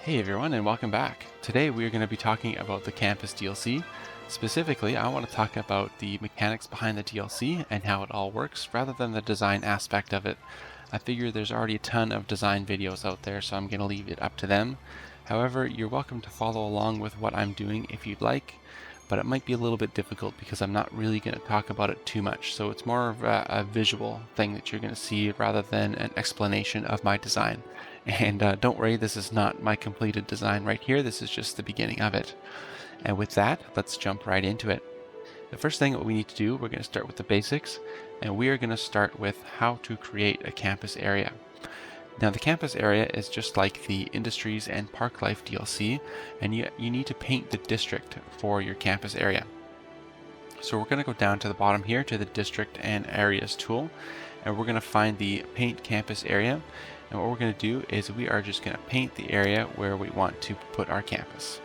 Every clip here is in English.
Hey everyone, and welcome back. Today we are going to be talking about the campus DLC. Specifically, I want to talk about the mechanics behind the DLC and how it all works rather than the design aspect of it. I figure there's already a ton of design videos out there, so I'm going to leave it up to them. However, you're welcome to follow along with what I'm doing if you'd like, but it might be a little bit difficult because I'm not really going to talk about it too much. So it's more of a visual thing that you're going to see rather than an explanation of my design. And don't worry, this is not my completed design right here. This is just the beginning of it. And with that, let's jump right into it. The first thing that we need to do, we're going to start with the basics, and we are going to start with how to create a campus area. Now the campus area is just like the Industries and Parklife DLC, and you need to paint the district for your campus area. So we're going to go down to the bottom here to the District and Areas tool, and we're going to find the Paint Campus area. And what we're going to do is we are just going to paint the area where we want to put our campus.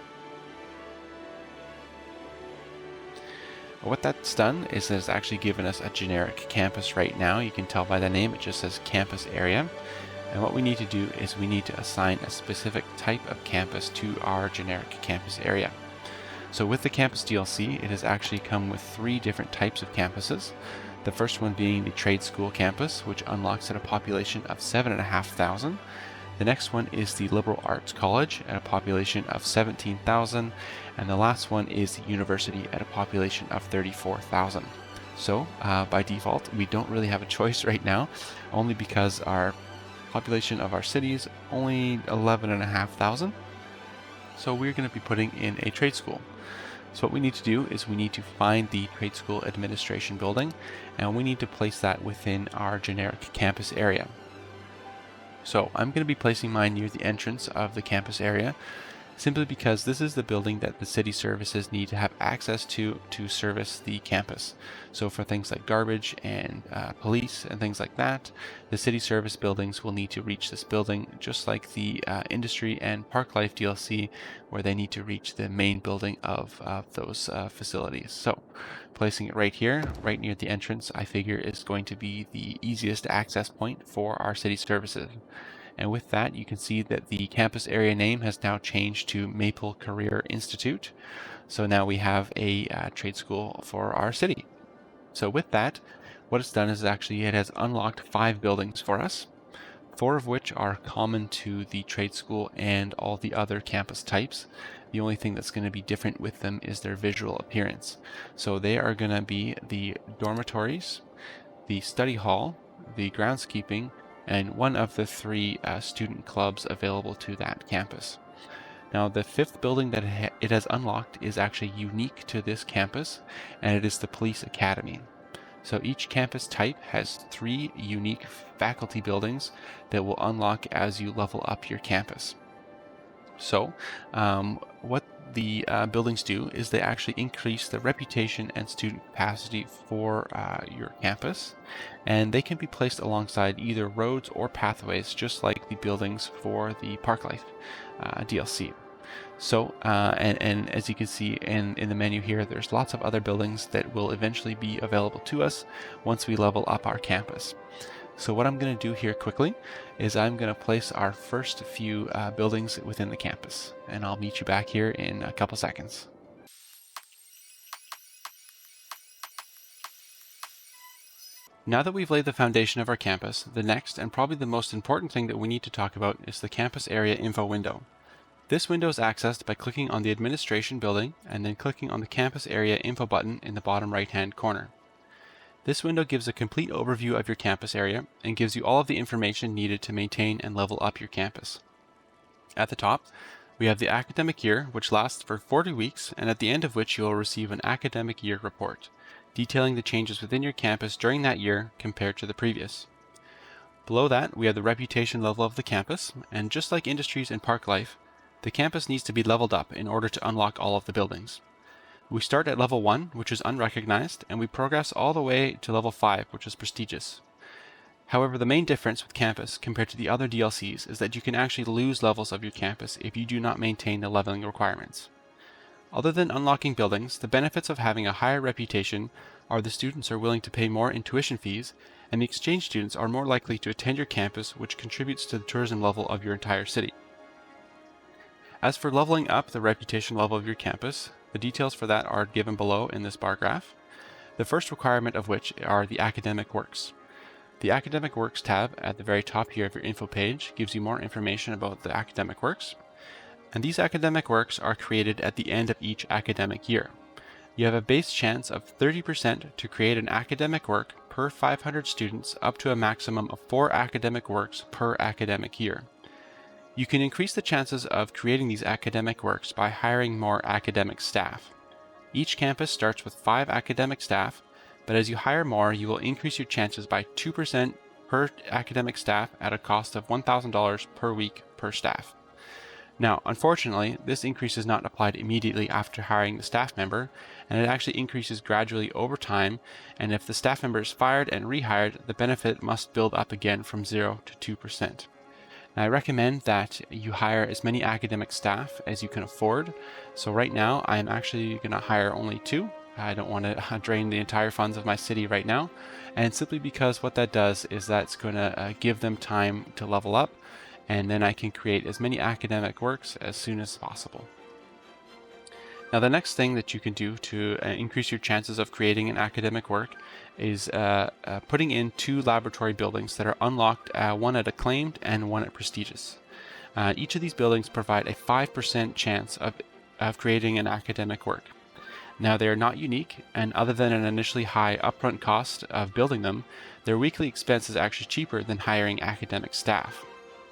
What that's done is it's actually given us a generic campus right now. You can tell by the name, it just says campus area. And what we need to do is we need to assign a specific type of campus to our generic campus area. So with the campus DLC, it has actually come with 3 different types of campuses. The first one being the trade school campus, which unlocks at a population of 7,500. The next one is the liberal arts college at a population of 17,000. And the last one is the university at a population of 34,000. So by default, we don't really have a choice right now, only because our population of our city is only 11,500. So we're going to be putting in a trade school. So what we need to do is we need to find the trade school administration building, and we need to place that within our generic campus area. So I'm going to be placing mine near the entrance of the campus area, simply because this is the building that the city services need to have access to service the campus. So for things like garbage and police and things like that, the city service buildings will need to reach this building, just like the Industry and Parklife DLC, where they need to reach the main building of those facilities. So placing it right here, right near the entrance, I figure is going to be the easiest access point for our city services. And with that, you can see that the campus area name has now changed to Maple Career Institute. So now we have a trade school for our city. So with that, what it's done is actually it has unlocked 5 buildings for us, 4 of which are common to the trade school and all the other campus types. The only thing that's going to be different with them is their visual appearance. So they are going to be the dormitories, the study hall, the groundskeeping, and one of the 3 student clubs available to that campus. Now the 5th building that it has unlocked is actually unique to this campus, and it is the police academy. So each campus type has 3 unique faculty buildings that will unlock as you level up your campus. So what the buildings do is they actually increase the reputation and student capacity for your campus, and they can be placed alongside either roads or pathways, just like the buildings for the Parklife DLC. So and as you can see in the menu here, there's lots of other buildings that will eventually be available to us once we level up our campus. So what I'm going to do here quickly is I'm going to place our first few buildings within the campus, and I'll meet you back here in a couple seconds. Now that we've laid the foundation of our campus, the next and probably the most important thing that we need to talk about is the campus area info window. This window is accessed by clicking on the administration building and then clicking on the campus area info button in the bottom right hand corner. This window gives a complete overview of your campus area and gives you all of the information needed to maintain and level up your campus. At the top, we have the academic year, which lasts for 40 weeks, and at the end of which you will receive an academic year report, detailing the changes within your campus during that year compared to the previous. Below that, we have the reputation level of the campus, and just like Industries and Parklife, the campus needs to be leveled up in order to unlock all of the buildings. We start at level 1, which is unrecognized, and we progress all the way to level 5, which is prestigious. However, the main difference with campus compared to the other DLCs is that you can actually lose levels of your campus if you do not maintain the leveling requirements. Other than unlocking buildings, the benefits of having a higher reputation are the students are willing to pay more in tuition fees, and the exchange students are more likely to attend your campus, which contributes to the tourism level of your entire city. As for leveling up the reputation level of your campus, the details for that are given below in this bar graph. The first requirement of which are the academic works. The Academic Works tab at the very top here of your info page gives you more information about the academic works. And these academic works are created at the end of each academic year. You have a base chance of 30% to create an academic work per 500 students up to a maximum of 4 academic works per academic year. You can increase the chances of creating these academic works by hiring more academic staff. Each campus starts with 5 academic staff, but as you hire more, you will increase your chances by 2% per academic staff at a cost of $1,000 per week per staff. Now, unfortunately, this increase is not applied immediately after hiring the staff member, and it actually increases gradually over time, and if the staff member is fired and rehired, the benefit must build up again from 0 to 2%. Now, I recommend that you hire as many academic staff as you can afford. So right now, I'm actually going to hire only 2. I don't want to drain the entire funds of my city right now. And simply because what that does is that's going to give them time to level up, and then I can create as many academic works as soon as possible. Now, the next thing that you can do to increase your chances of creating an academic work is putting in 2 laboratory buildings that are unlocked, one at Acclaimed and one at Prestigious. Each of these buildings provide a 5% chance of creating an academic work. Now, they are not unique, and other than an initially high upfront cost of building them, their weekly expense is actually cheaper than hiring academic staff.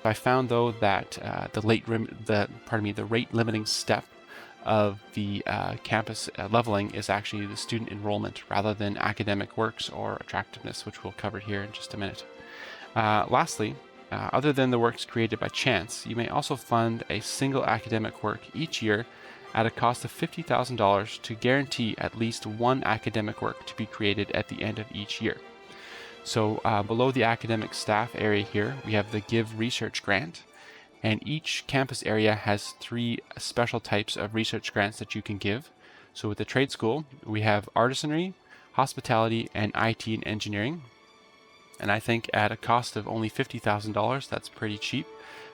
I found though that the rate limiting step of the campus leveling is actually the student enrollment rather than academic works or attractiveness, which we'll cover here in just a minute. Lastly, other than the works created by chance, you may also fund a single academic work each year at a cost of $50,000 to guarantee at least 1 academic work to be created at the end of each year. So below the academic staff area here, we have the Give Research Grant. And each campus area has 3 special types of research grants that you can give. So with the trade school, we have artisanry, hospitality, and IT and engineering. And I think at a cost of only $50,000, that's pretty cheap.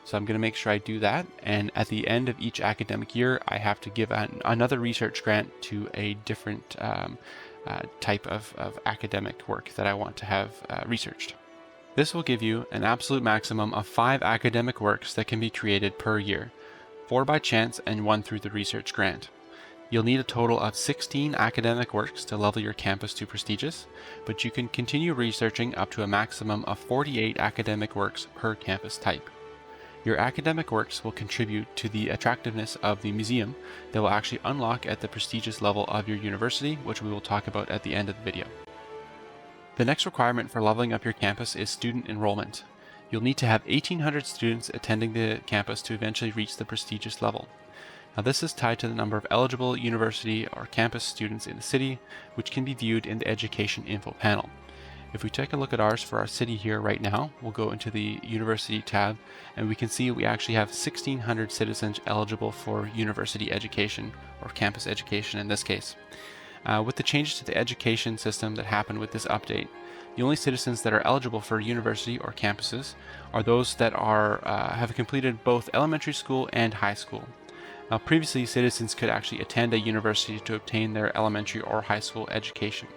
So I'm going to make sure I do that. And at the end of each academic year, I have to give another research grant to a different type of academic work that I want to have researched. This will give you an absolute maximum of 5 academic works that can be created per year, 4 by chance and 1 through the research grant. You'll need a total of 16 academic works to level your campus to prestigious, but you can continue researching up to a maximum of 48 academic works per campus type. Your academic works will contribute to the attractiveness of the museum that will actually unlock at the prestigious level of your university, which we will talk about at the end of the video. The next requirement for leveling up your campus is student enrollment. You'll need to have 1,800 students attending the campus to eventually reach the prestigious level. Now, this is tied to the number of eligible university or campus students in the city, which can be viewed in the Education Info panel. If we take a look at ours for our city here right now, we'll go into the University tab, and we can see we actually have 1,600 citizens eligible for university education, or campus education in this case. With the changes to the education system that happened with this update, the only citizens that are eligible for university or campuses are those that have completed both elementary school and high school. Now, previously, citizens could actually attend a university to obtain their elementary or high school education.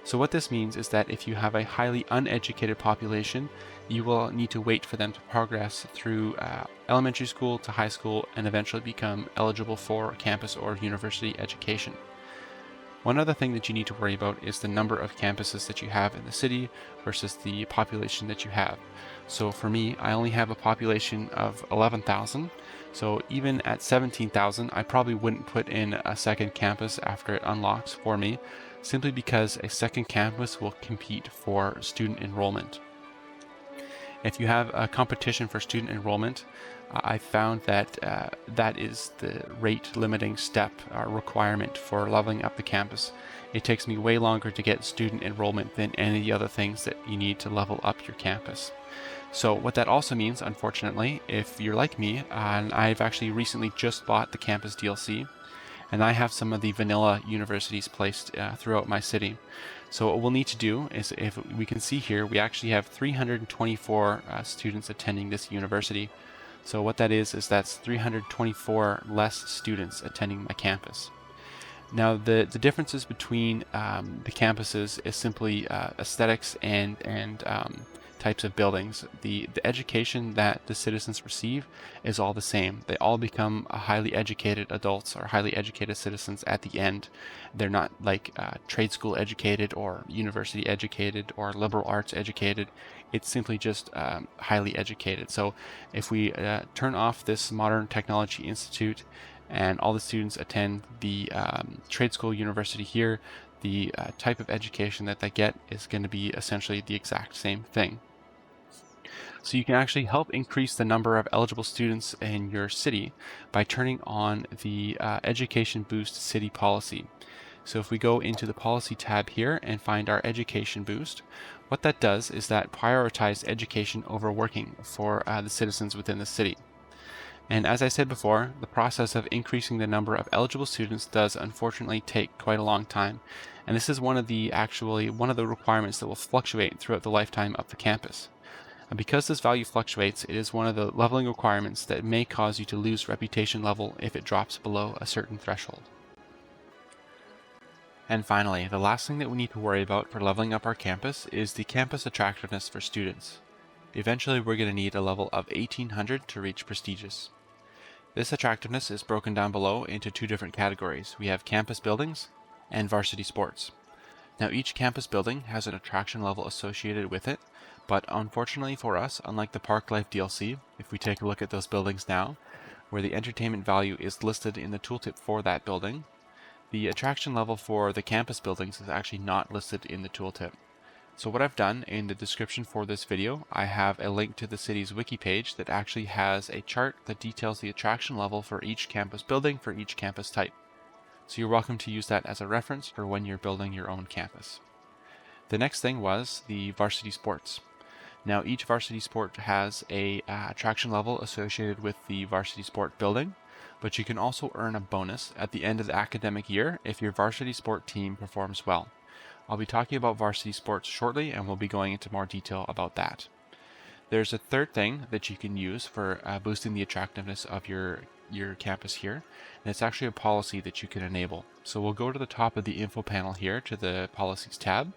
So what this means is that if you have a highly uneducated population, you will need to wait for them to progress through elementary school to high school and eventually become eligible for campus or university education. One other thing that you need to worry about is the number of campuses that you have in the city versus the population that you have. So for me, I only have a population of 11,000. So even at 17,000, I probably wouldn't put in a second campus after it unlocks for me, simply because a second campus will compete for student enrollment. If you have a competition for student enrollment, I found that that is the rate limiting step or requirement for leveling up the campus. It takes me way longer to get student enrollment than any of the other things that you need to level up your campus. So what that also means, unfortunately, if you're like me, and I've actually recently just bought the campus DLC, and I have some of the vanilla universities placed throughout my city. So what we'll need to do is, if we can see here, we actually have 324 students attending this university. So what that is that's 324 less students attending my campus. Now the differences between the campuses is simply aesthetics and types of buildings. The education that the citizens receive is all the same. They all become highly educated adults or highly educated citizens at the end. They're not like trade school educated or university educated or liberal arts educated. It's simply just highly educated. So if we turn off this Modern Technology Institute and all the students attend the trade school university here, the type of education that they get is going to be essentially the exact same thing. So you can actually help increase the number of eligible students in your city by turning on the Education Boost City policy. So if we go into the policy tab here and find our Education Boost, what that does is that prioritize education over working for the citizens within the city. And as I said before, the process of increasing the number of eligible students does unfortunately take quite a long time. And this is one of the requirements that will fluctuate throughout the lifetime of the campus. And because this value fluctuates, it is one of the leveling requirements that may cause you to lose reputation level if it drops below a certain threshold. And finally, the last thing that we need to worry about for leveling up our campus is the campus attractiveness for students. Eventually, we're going to need a level of 1800 to reach prestigious. This attractiveness is broken down below into two different categories. We have campus buildings and varsity sports. Now each campus building has an attraction level associated with it, but unfortunately for us, unlike the Parklife DLC, if we take a look at those buildings now, where the entertainment value is listed in the tooltip for that building, the attraction level for the campus buildings is actually not listed in the tooltip. So what I've done in the description for this video, I have a link to the city's wiki page that actually has a chart that details the attraction level for each campus building for each campus type. So you're welcome to use that as a reference for when you're building your own campus. The next thing was the varsity sports. Now each varsity sport has a attraction level associated with the varsity sport building, but you can also earn a bonus at the end of the academic year if your varsity sport team performs well. I'll be talking about varsity sports shortly, and we'll be going into more detail about that. There's a third thing that you can use for boosting the attractiveness of your campus here, and it's actually a policy that you can enable. So we'll go to the top of the info panel here to the policies tab,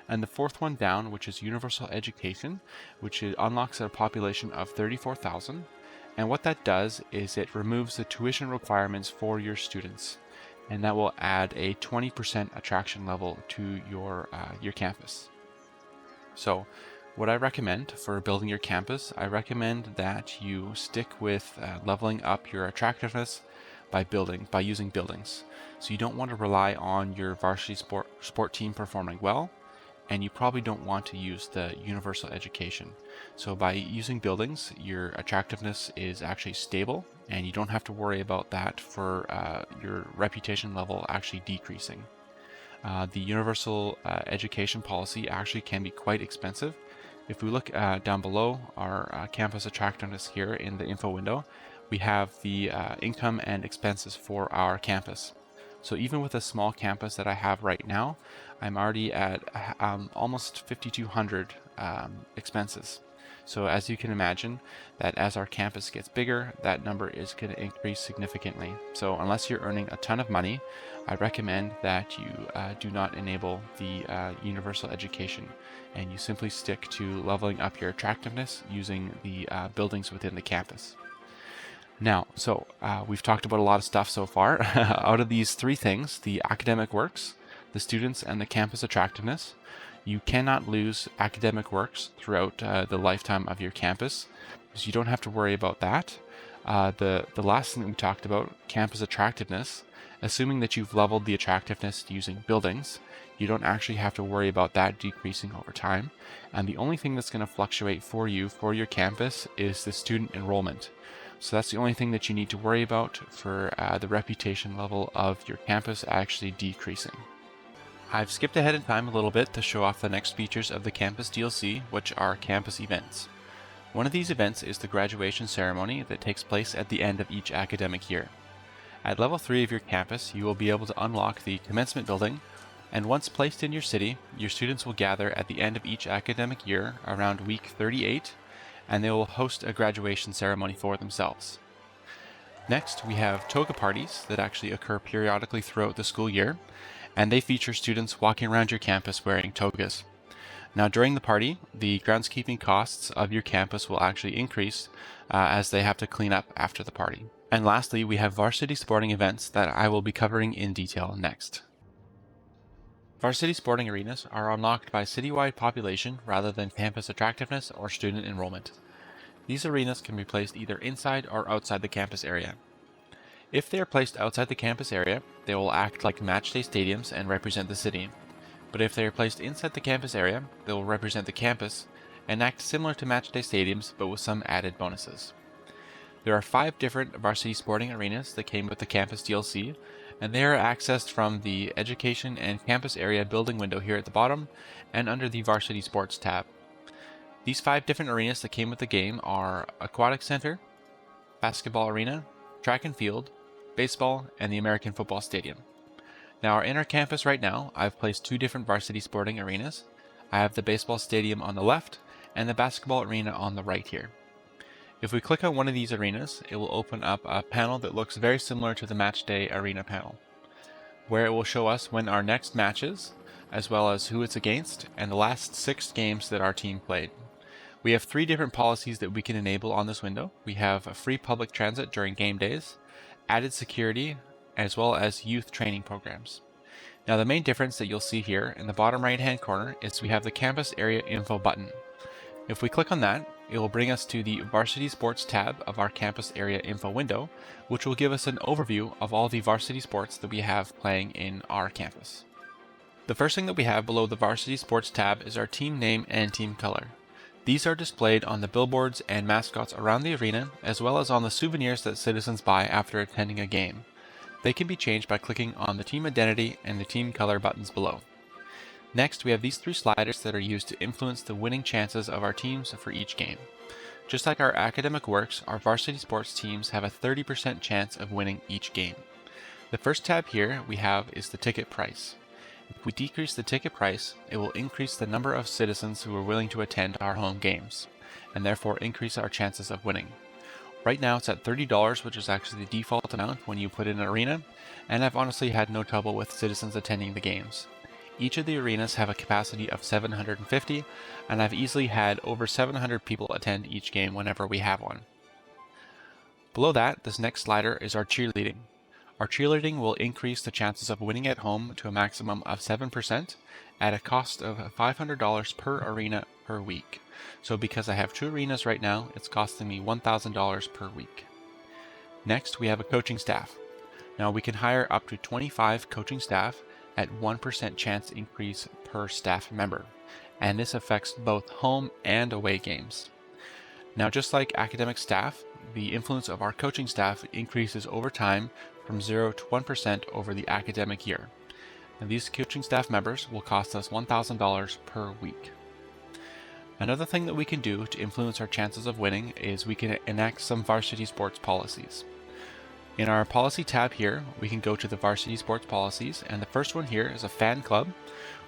and the fourth one down, which is universal education, which unlocks a population of 34,000, and what that does is it removes the tuition requirements for your students. And that will add a 20% attraction level to your campus. So what I recommend for building your campus, I recommend that you stick with leveling up your attractiveness by using buildings. So you don't want to rely on your varsity sport team performing well, and you probably don't want to use the universal education. So by using buildings, your attractiveness is actually stable, and you don't have to worry about that for your reputation level actually decreasing. The universal education policy actually can be quite expensive. If we look down below our campus attractiveness here in the info window, we have the income and expenses for our campus. So even with a small campus that I have right now, I'm already at almost 5,200 expenses. So as you can imagine, that as our campus gets bigger, that number is going to increase significantly. So unless you're earning a ton of money, I recommend that you do not enable the universal education, and you simply stick to leveling up your attractiveness using the buildings within the campus. Now, so we've talked about a lot of stuff so far. Out of these three things, the academic works, the students, and the campus attractiveness, you cannot lose academic works throughout the lifetime of your campus, so you don't have to worry about that. The last thing that we talked about, campus attractiveness, assuming that you've leveled the attractiveness using buildings, you don't actually have to worry about that decreasing over time. And the only thing that's going to fluctuate for you for your campus is the student enrollment. So that's the only thing that you need to worry about for the reputation level of your campus actually decreasing. I've skipped ahead in time a little bit to show off the next features of the campus DLC, which are campus events. One of these events is the graduation ceremony that takes place at the end of each academic year. At level 3 of your campus, you will be able to unlock the commencement building, and once placed in your city, your students will gather at the end of each academic year around week 38, and they will host a graduation ceremony for themselves. Next, we have toga parties that actually occur periodically throughout the school year, and they feature students walking around your campus wearing togas. Now, during the party, the groundskeeping costs of your campus will actually increase as they have to clean up after the party. And lastly, we have varsity sporting events that I will be covering in detail next. Varsity sporting arenas are unlocked by citywide population rather than campus attractiveness or student enrollment. These arenas can be placed either inside or outside the campus area. If they are placed outside the campus area, they will act like matchday stadiums and represent the city. But if they are placed inside the campus area, they will represent the campus and act similar to matchday stadiums but with some added bonuses. There are 5 different varsity sporting arenas that came with the campus DLC, and they are accessed from the Education and Campus Area building window here at the bottom and under the Varsity Sports tab. These 5 different arenas that came with the game are Aquatic Center, Basketball Arena, Track and Field, Baseball, and the American Football Stadium. Now, in our campus right now, I've placed 2 different varsity sporting arenas. I have the baseball stadium on the left and the basketball arena on the right here. If we click on one of these arenas, it will open up a panel that looks very similar to the Matchday Arena panel, where it will show us when our next match is, as well as who it's against, and the last 6 games that our team played. We have 3 different policies that we can enable on this window. We have a free public transit during game days, added security, as well as youth training programs. Now, the main difference that you'll see here in the bottom right hand corner is we have the campus area info button. If we click on that, it will bring us to the Varsity Sports tab of our campus area info window, which will give us an overview of all the varsity sports that we have playing in our campus. The first thing that we have below the Varsity Sports tab is our team name and team color. These are displayed on the billboards and mascots around the arena, as well as on the souvenirs that citizens buy after attending a game. They can be changed by clicking on the team identity and the team color buttons below. Next, we have these 3 sliders that are used to influence the winning chances of our teams for each game. Just like our academic works, our varsity sports teams have a 30% chance of winning each game. The first tab here we have is the ticket price. If we decrease the ticket price, it will increase the number of citizens who are willing to attend our home games, and therefore increase our chances of winning. Right now it's at $30, which is actually the default amount when you put in an arena, and I've honestly had no trouble with citizens attending the games. Each of the arenas have a capacity of 750, and I've easily had over 700 people attend each game whenever we have one. Below that, this next slider is our cheerleading. Our cheerleading will increase the chances of winning at home to a maximum of 7% at a cost of $500 per arena per week. So because I have 2 arenas right now, it's costing me $1,000 per week. Next, we have a coaching staff. Now we can hire up to 25 coaching staff at 1% chance increase per staff member, and this affects both home and away games. Now, just like academic staff, the influence of our coaching staff increases over time from 0 to 1% over the academic year. And these coaching staff members will cost us $1,000 per week. Another thing that we can do to influence our chances of winning is we can enact some varsity sports policies. In our policy tab here, we can go to the varsity sports policies, and the first one here is a fan club,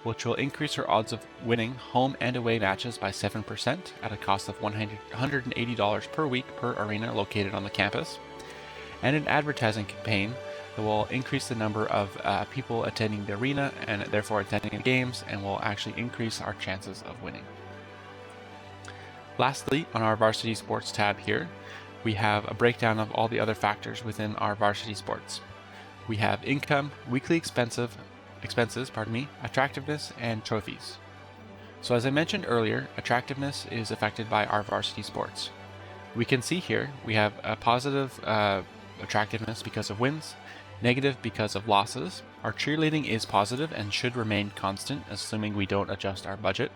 which will increase our odds of winning home and away matches by 7% at a cost of $180 per week per arena located on the campus, and an advertising campaign that will increase the number of people attending the arena and therefore attending the games, and will actually increase our chances of winning. Lastly, on our varsity sports tab here, we have a breakdown of all the other factors within our varsity sports. We have income, weekly expenses, attractiveness, and trophies. So as I mentioned earlier, attractiveness is affected by our varsity sports. We can see here we have a positive attractiveness because of wins, negative because of losses. Our cheerleading is positive and should remain constant, assuming we don't adjust our budget,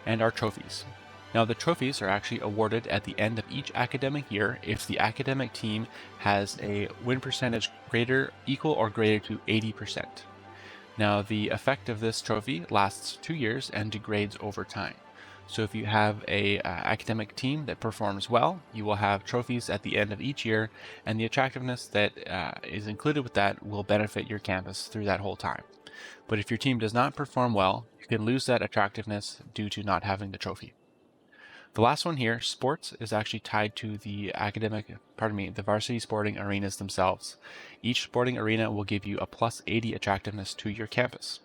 and our trophies. Now, the trophies are actually awarded at the end of each academic year if the academic team has a win percentage equal or greater to 80%. Now, the effect of this trophy lasts 2 years and degrades over time. So if you have a academic team that performs well, you will have trophies at the end of each year, and the attractiveness that is included with that will benefit your campus through that whole time. But if your team does not perform well, you can lose that attractiveness due to not having the trophy. The last one here, sports, is actually tied to the the varsity sporting arenas themselves. Each sporting arena will give you a plus 80 attractiveness to your campus.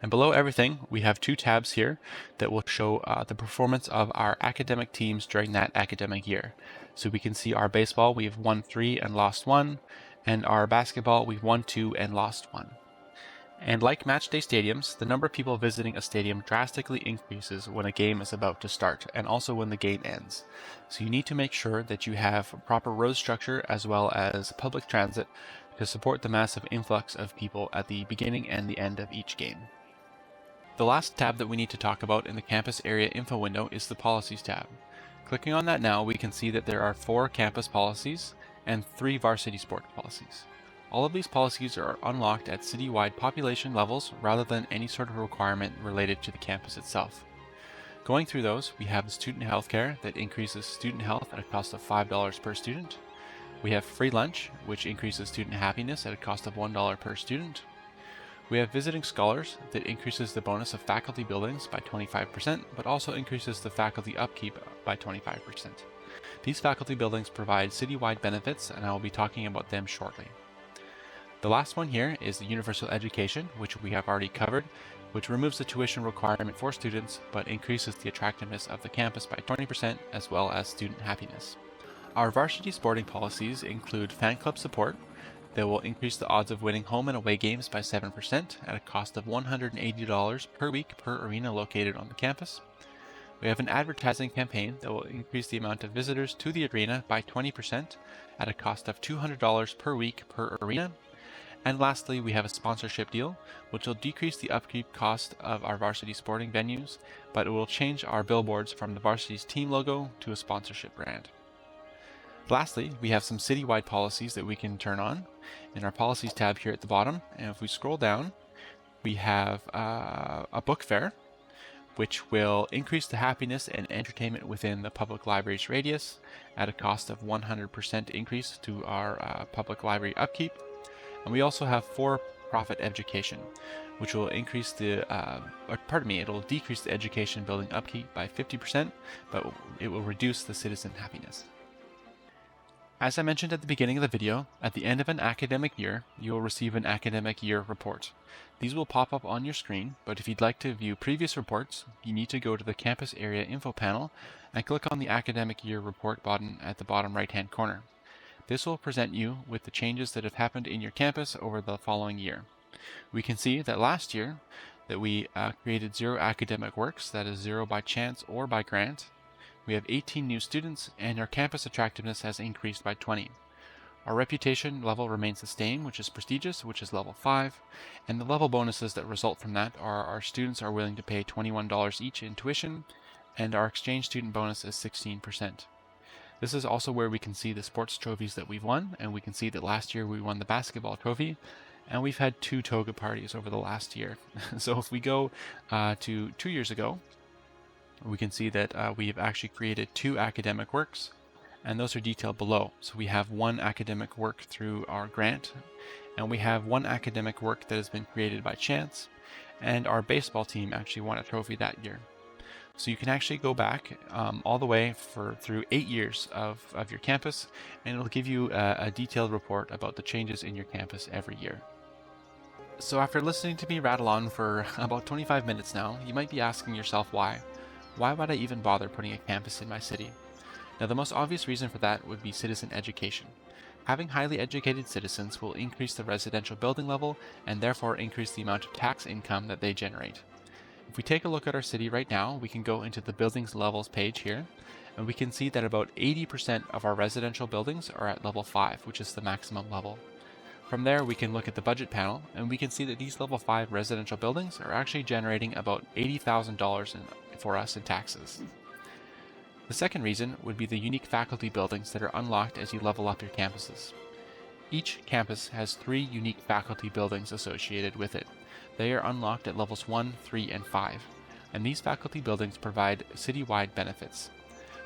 And below everything, we have two tabs here that will show the performance of our academic teams during that academic year. So we can see our baseball, we've won 3 and lost 1, and our basketball, we've won 2 and lost 1. And like matchday stadiums, the number of people visiting a stadium drastically increases when a game is about to start, and also when the game ends. So you need to make sure that you have proper road structure as well as public transit to support the massive influx of people at the beginning and the end of each game. The last tab that we need to talk about in the campus area info window is the policies tab. Clicking on that now, we can see that there are 4 campus policies and 3 varsity sport policies. All of these policies are unlocked at citywide population levels rather than any sort of requirement related to the campus itself. Going through those, we have the student healthcare that increases student health at a cost of $5 per student. We have free lunch, which increases student happiness at a cost of $1 per student. We have visiting scholars that increases the bonus of faculty buildings by 25%, but also increases the faculty upkeep by 25%. These faculty buildings provide citywide benefits, and I will be talking about them shortly. The last one here is the universal education, which we have already covered, which removes the tuition requirement for students, but increases the attractiveness of the campus by 20%, as well as student happiness. Our varsity sporting policies include fan club support that will increase the odds of winning home and away games by 7% at a cost of $180 per week per arena located on the campus. We have an advertising campaign that will increase the amount of visitors to the arena by 20% at a cost of $200 per week per arena. And lastly, we have a sponsorship deal, which will decrease the upkeep cost of our varsity sporting venues, but it will change our billboards from the varsity's team logo to a sponsorship brand. Lastly, we have some citywide policies that we can turn on in our policies tab here at the bottom. And if we scroll down, we have a book fair, which will increase the happiness and entertainment within the public library's radius at a cost of 100% increase to our public library upkeep. And we also have for-profit education, which will increase it'll decrease the education building upkeep by 50%, but it will reduce the citizen happiness. As I mentioned at the beginning of the video, at the end of an academic year, you will receive an academic year report. These will pop up on your screen, but if you'd like to view previous reports, you need to go to the campus area info panel and click on the academic year report button at the bottom right-hand corner. This will present you with the changes that have happened in your campus over the following year. We can see that last year that we created 0 academic works, that is 0 by chance or by grant. We have 18 new students, and our campus attractiveness has increased by 20. Our reputation level remains the same, which is prestigious, which is level 5, and the level bonuses that result from that are our students are willing to pay $21 each in tuition, and our exchange student bonus is 16%. This is also where we can see the sports trophies that we've won, and we can see that last year we won the basketball trophy, and we've had 2 toga parties over the last year. So if we go to 2 years ago, we can see that we've actually created 2 academic works, and those are detailed below. So we have 1 academic work through our grant, and we have 1 academic work that has been created by chance, and our baseball team actually won a trophy that year. So you can actually go back all the way through 8 years of your campus, and it'll give you a detailed report about the changes in your campus every year. So after listening to me rattle on for about 25 minutes now, you might be asking yourself why. Why would I even bother putting a campus in my city? Now, the most obvious reason for that would be citizen education. Having highly educated citizens will increase the residential building level and therefore increase the amount of tax income that they generate. If we take a look at our city right now, we can go into the buildings levels page here, and we can see that about 80% of our residential buildings are at level 5, which is the maximum level. From there, we can look at the budget panel, and we can see that these level 5 residential buildings are actually generating about $80,000 for us in taxes. The second reason would be the unique faculty buildings that are unlocked as you level up your campuses. Each campus has 3 unique faculty buildings associated with it. They are unlocked at levels 1, 3, and 5, and these faculty buildings provide citywide benefits.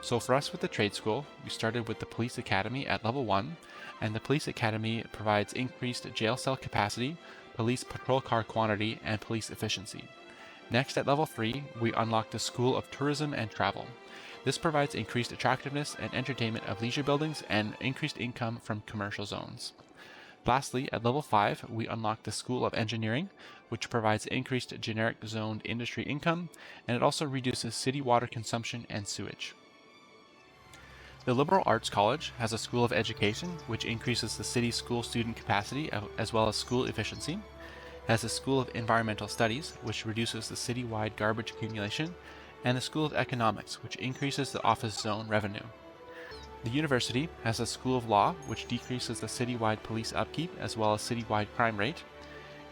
So for us with the trade school, we started with the police academy at level 1, and the police academy provides increased jail cell capacity, police patrol car quantity, and police efficiency. Next, at level 3, we unlock the School of Tourism and Travel. This provides increased attractiveness and entertainment of leisure buildings and increased income from commercial zones. Lastly, at level 5, we unlock the School of Engineering, which provides increased generic zoned industry income, and it also reduces city water consumption and sewage. The Liberal Arts College has a School of Education, which increases the city's school student capacity as well as school efficiency. It has a School of Environmental Studies, which reduces the citywide garbage accumulation, and the School of Economics, which increases the office zone revenue. The university has a School of Law, which decreases the citywide police upkeep as well as citywide crime rate.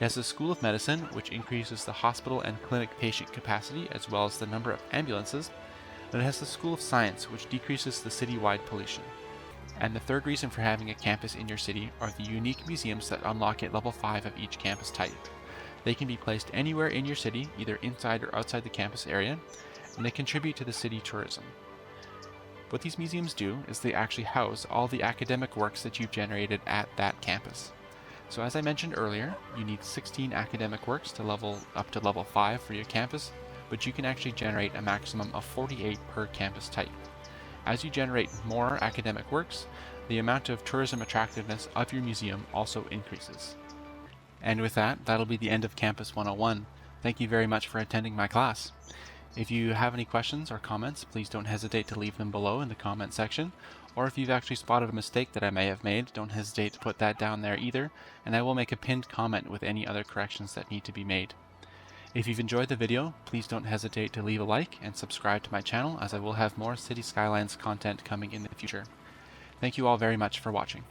It has a School of Medicine, which increases the hospital and clinic patient capacity as well as the number of ambulances. And it has the School of Science, which decreases the citywide pollution. And the third reason for having a campus in your city are the unique museums that unlock at level 5 of each campus type. They can be placed anywhere in your city, either inside or outside the campus area, and they contribute to the city tourism. What these museums do is they actually house all the academic works that you've generated at that campus. So as I mentioned earlier, you need 16 academic works to level up to level 5 for your campus, but you can actually generate a maximum of 48 per campus type. As you generate more academic works, the amount of tourism attractiveness of your museum also increases. And with that, that'll be the end of Campus 101. Thank you very much for attending my class. If you have any questions or comments, please don't hesitate to leave them below in the comment section, or if you've actually spotted a mistake that I may have made, don't hesitate to put that down there either, and I will make a pinned comment with any other corrections that need to be made. If you've enjoyed the video, please don't hesitate to leave a like and subscribe to my channel, as I will have more City Skylines content coming in the future. Thank you all very much for watching.